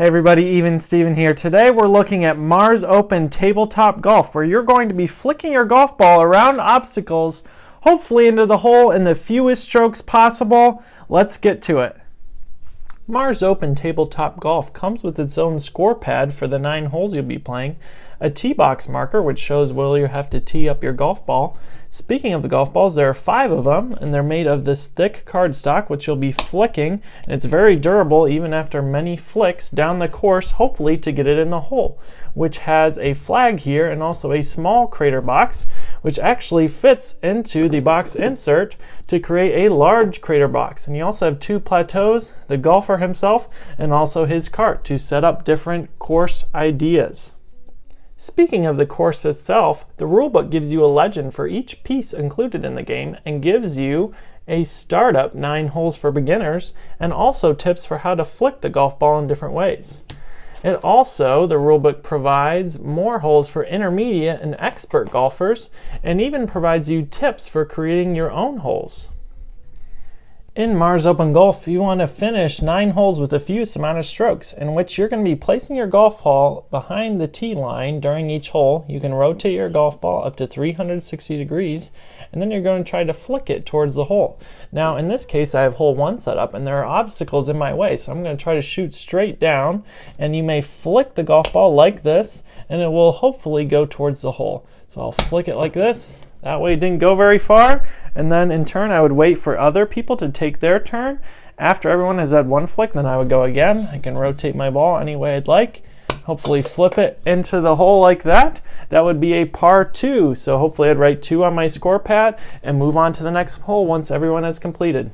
Hey everybody, Even Steven here. Today we're looking at Mars Open Tabletop Golf, where you're going to be flicking your golf ball around obstacles, hopefully into the hole in the fewest strokes possible. Let's get to it. Mars Open Tabletop Golf comes with its own score pad for the 9 holes you'll be playing, a tee box marker which shows where you have to tee up your golf ball. Speaking of the golf balls, there are 5 of them, and they're made of this thick cardstock which you'll be flicking, and it's very durable even after many flicks down the course, hopefully to get it in the hole, which has a flag here and also a small crater box which actually fits into the box insert to create a large crater box. And you also have 2 plateaus, the golfer himself and also his cart, to set up different course ideas. Speaking of the course itself, the rulebook gives you a legend for each piece included in the game and gives you a startup 9 holes for beginners and also tips for how to flick the golf ball in different ways. The rulebook provides more holes for intermediate and expert golfers and even provides you tips for creating your own holes. In Mars Open Golf, you want to finish 9 holes with the fewest amount of strokes, in which you're going to be placing your golf ball behind the tee line during each hole. You can rotate your golf ball up to 360 degrees, and then you're going to try to flick it towards the hole. Now, in this case, I have hole 1 set up, and there are obstacles in my way, so I'm going to try to shoot straight down, and you may flick the golf ball like this, and it will hopefully go towards the hole. So I'll flick it like this. That way it didn't go very far, and then in turn I would wait for other people to take their turn. After everyone has had 1 flick, then I would go again. I can rotate my ball any way I'd like, hopefully flip it into the hole like that. That would be a par 2, so hopefully I'd write 2 on my score pad and move on to the next hole once everyone has completed.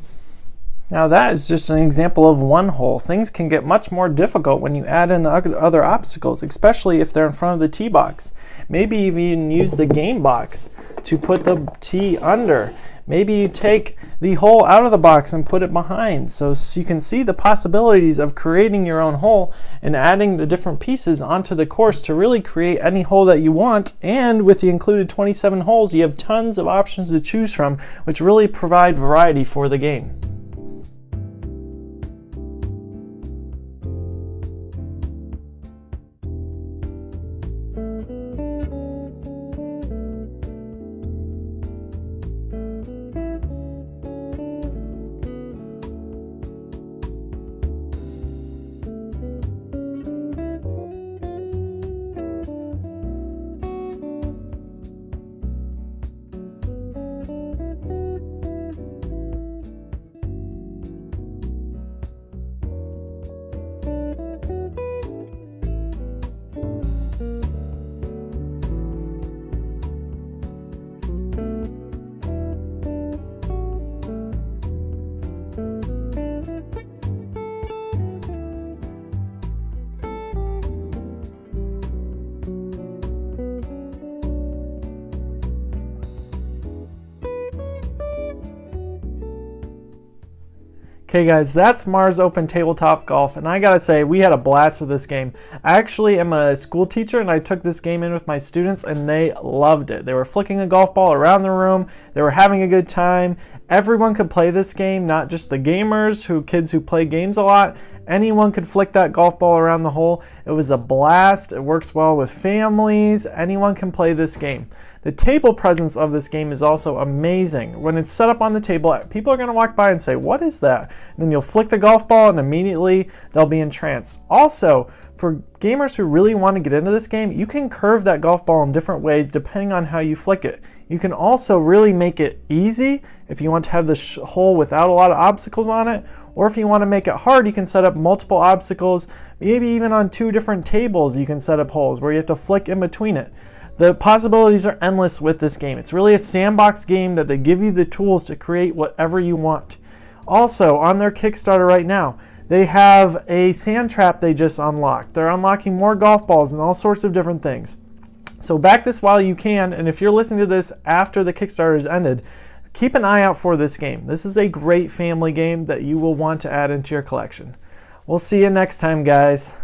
Now that is just an example of 1 hole. Things can get much more difficult when you add in the other obstacles, especially if they're in front of the tee box. Maybe even use the game box to put the tee under. Maybe you take the hole out of the box and put it behind, so you can see the possibilities of creating your own hole and adding the different pieces onto the course to really create any hole that you want. And with the included 27 holes, you have tons of options to choose from, which really provide variety for the game. Okay guys, that's Mars Open Tabletop Golf, and I gotta say, we had a blast with this game. I actually am a school teacher, and I took this game in with my students, and they loved it. They were flicking a golf ball around the room, they were having a good time. Everyone could play this game, not just the gamers, kids who play games a lot. Anyone could flick that golf ball around the hole. It was a blast. It works well with families. Anyone can play this game. The table presence of this game is also amazing. When it's set up on the table, people are going to walk by and say, "What is that?" And then you'll flick the golf ball and immediately they'll be entranced. Also, for gamers who really want to get into this game, you can curve that golf ball in different ways depending on how you flick it. You can also really make it easy if you want to have this hole without a lot of obstacles on it, or if you want to make it hard, you can set up multiple obstacles. Maybe even on 2 different tables you can set up holes where you have to flick in between it. The possibilities are endless with this game. It's really a sandbox game that they give you the tools to create whatever you want. Also, on their Kickstarter right now, they have a sand trap they just unlocked. They're unlocking more golf balls and all sorts of different things. So back this while you can, and if you're listening to this after the Kickstarter has ended, keep an eye out for this game. This is a great family game that you will want to add into your collection. We'll see you next time, guys.